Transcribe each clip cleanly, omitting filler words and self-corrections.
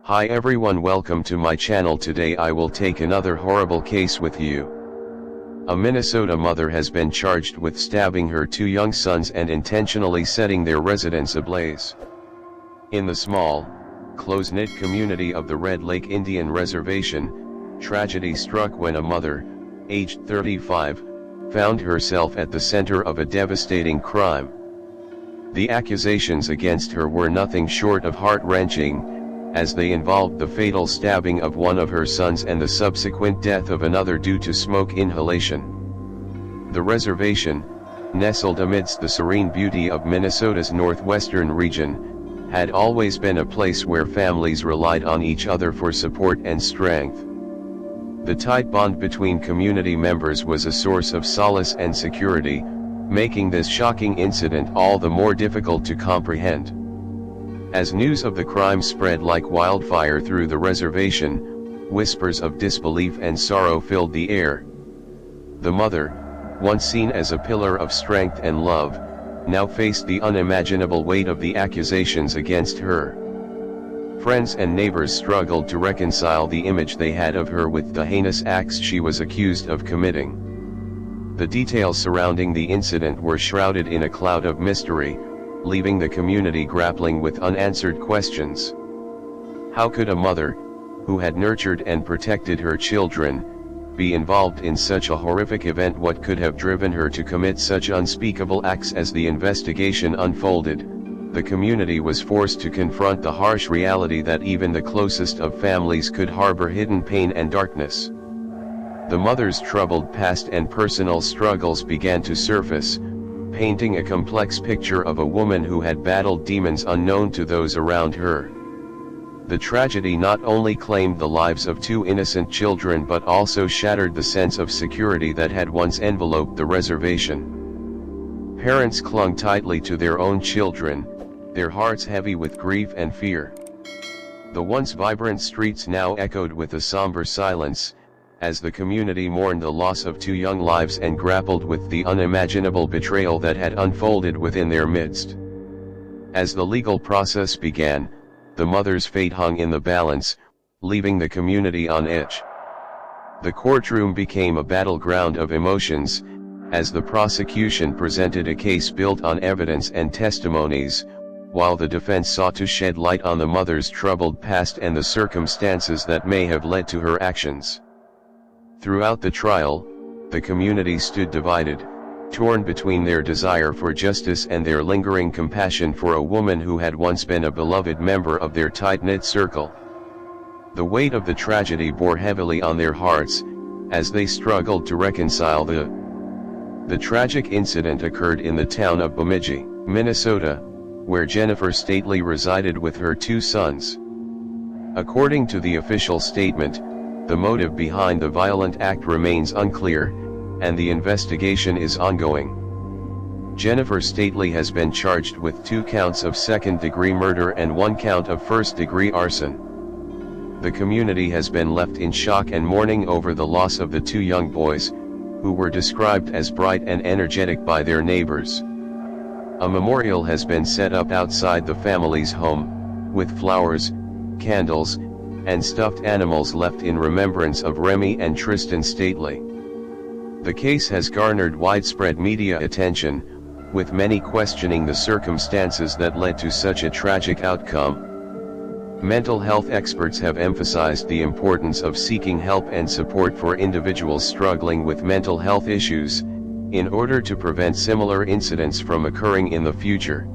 Hi everyone, welcome to my channel. Today I will take another horrible case with you. A Minnesota mother has been charged with stabbing her two young sons and intentionally setting their residence ablaze. In the small, close-knit community of the Red Lake Indian Reservation, tragedy struck when a mother, aged 35, found herself at the center of a devastating crime. The accusations against her were nothing short of heart-wrenching, as they involved the fatal stabbing of one of her sons and the subsequent death of another due to smoke inhalation. The reservation, nestled amidst the serene beauty of Minnesota's northwestern region, had always been a place where families relied on each other for support and strength. The tight bond between community members was a source of solace and security, making this shocking incident all the more difficult to comprehend. As news of the crime spread like wildfire through the reservation, whispers of disbelief and sorrow filled the air. The mother, once seen as a pillar of strength and love, now faced the unimaginable weight of the accusations against her. Friends and neighbors struggled to reconcile the image they had of her with the heinous acts she was accused of committing. The details surrounding the incident were shrouded in a cloud of mystery, leaving the community grappling with unanswered questions. How could a mother, who had nurtured and protected her children, be involved in such a horrific event? What could have driven her to commit such unspeakable acts? As the investigation unfolded, the community was forced to confront the harsh reality that even the closest of families could harbor hidden pain and darkness. The mother's troubled past and personal struggles began to surface, painting a complex picture of a woman who had battled demons unknown to those around her. The tragedy not only claimed the lives of two innocent children but also shattered the sense of security that had once enveloped the reservation. Parents clung tightly to their own children, their hearts heavy with grief and fear. The once vibrant streets now echoed with a somber silence, as the community mourned the loss of two young lives and grappled with the unimaginable betrayal that had unfolded within their midst. As the legal process began, the mother's fate hung in the balance, leaving the community on edge. The courtroom became a battleground of emotions, as the prosecution presented a case built on evidence and testimonies, while the defense sought to shed light on the mother's troubled past and the circumstances that may have led to her actions. Throughout the trial, the community stood divided, torn between their desire for justice and their lingering compassion for a woman who had once been a beloved member of their tight-knit circle. The weight of the tragedy bore heavily on their hearts, as they struggled to reconcile The tragic incident occurred in the town of Bemidji, Minnesota, where Jennifer Stately resided with her two sons. According to the official statement, the motive behind the violent act remains unclear, and the investigation is ongoing. Jennifer Stately has been charged with 2 counts of second-degree murder and 1 count of first-degree arson. The community has been left in shock and mourning over the loss of the 2 young boys, who were described as bright and energetic by their neighbors. A memorial has been set up outside the family's home, with flowers, candles, and stuffed animals left in remembrance of Remy and Tristan Stately. The case has garnered widespread media attention, with many questioning the circumstances that led to such a tragic outcome. Mental health experts have emphasized the importance of seeking help and support for individuals struggling with mental health issues, in order to prevent similar incidents from occurring in the future.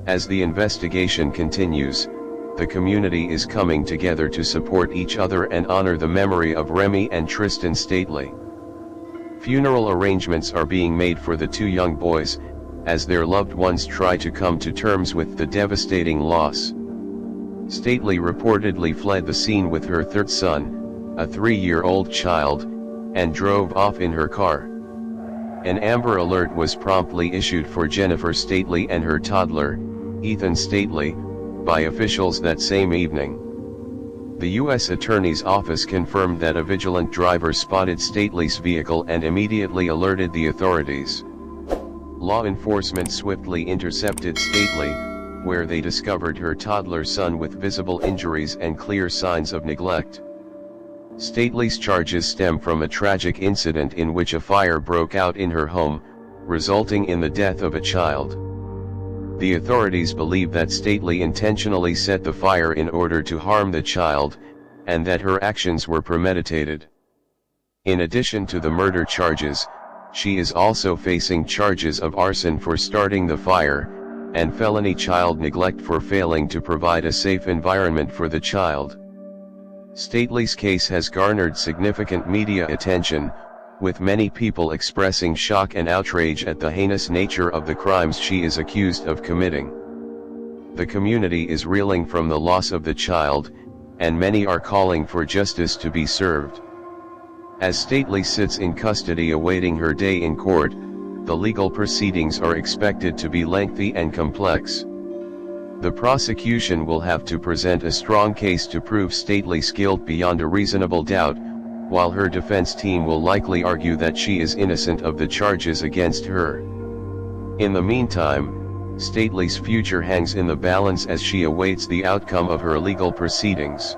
As the investigation continues, the community is coming together to support each other and honor the memory of Remy and Tristan Stately. Funeral arrangements are being made for the 2 young boys, as their loved ones try to come to terms with the devastating loss. Stately reportedly fled the scene with her 3rd son, a 3-year-old child, and drove off in her car. An Amber Alert was promptly issued for Jennifer Stately and her toddler, Ethan Stately, by officials that same evening. The U.S. Attorney's Office confirmed that a vigilant driver spotted Stately's vehicle and immediately alerted the authorities. Law enforcement swiftly intercepted Stately, where they discovered her toddler son with visible injuries and clear signs of neglect. Stately's charges stem from a tragic incident in which a fire broke out in her home, resulting in the death of a child. The authorities believe that Stately intentionally set the fire in order to harm the child, and that her actions were premeditated. In addition to the murder charges, she is also facing charges of arson for starting the fire, and felony child neglect for failing to provide a safe environment for the child. Stately's case has garnered significant media attention, with many people expressing shock and outrage at the heinous nature of the crimes she is accused of committing. The community is reeling from the loss of the child, and many are calling for justice to be served. As Stately sits in custody awaiting her day in court, the legal proceedings are expected to be lengthy and complex. The prosecution will have to present a strong case to prove Stately's guilt beyond a reasonable doubt, while her defense team will likely argue that she is innocent of the charges against her. In the meantime, Stately's future hangs in the balance as she awaits the outcome of her legal proceedings.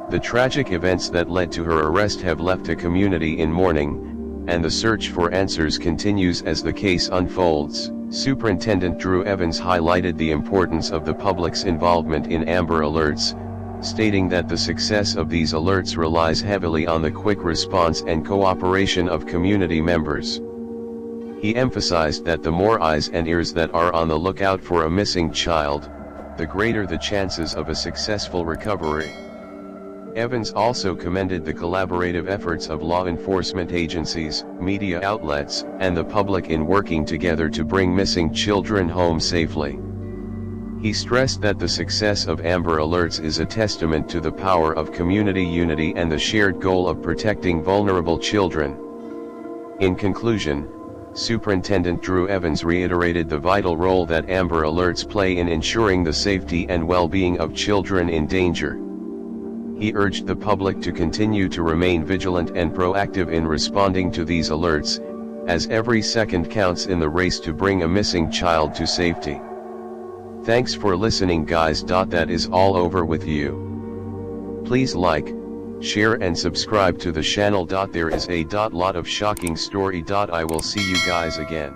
The tragic events that led to her arrest have left a community in mourning, and the search for answers continues as the case unfolds. Superintendent Drew Evans highlighted the importance of the public's involvement in Amber Alerts, stating that the success of these alerts relies heavily on the quick response and cooperation of community members. He emphasized that the more eyes and ears that are on the lookout for a missing child, the greater the chances of a successful recovery. Evans also commended the collaborative efforts of law enforcement agencies, media outlets, and the public in working together to bring missing children home safely. He stressed that the success of Amber Alerts is a testament to the power of community unity and the shared goal of protecting vulnerable children. In conclusion, Superintendent Drew Evans reiterated the vital role that Amber Alerts play in ensuring the safety and well-being of children in danger. He urged the public to continue to remain vigilant and proactive in responding to these alerts, as every second counts in the race to bring a missing child to safety. Thanks for listening, guys. That is all over with you. Please like, share and subscribe to the channel. There is a lot of shocking story. I will see you guys again.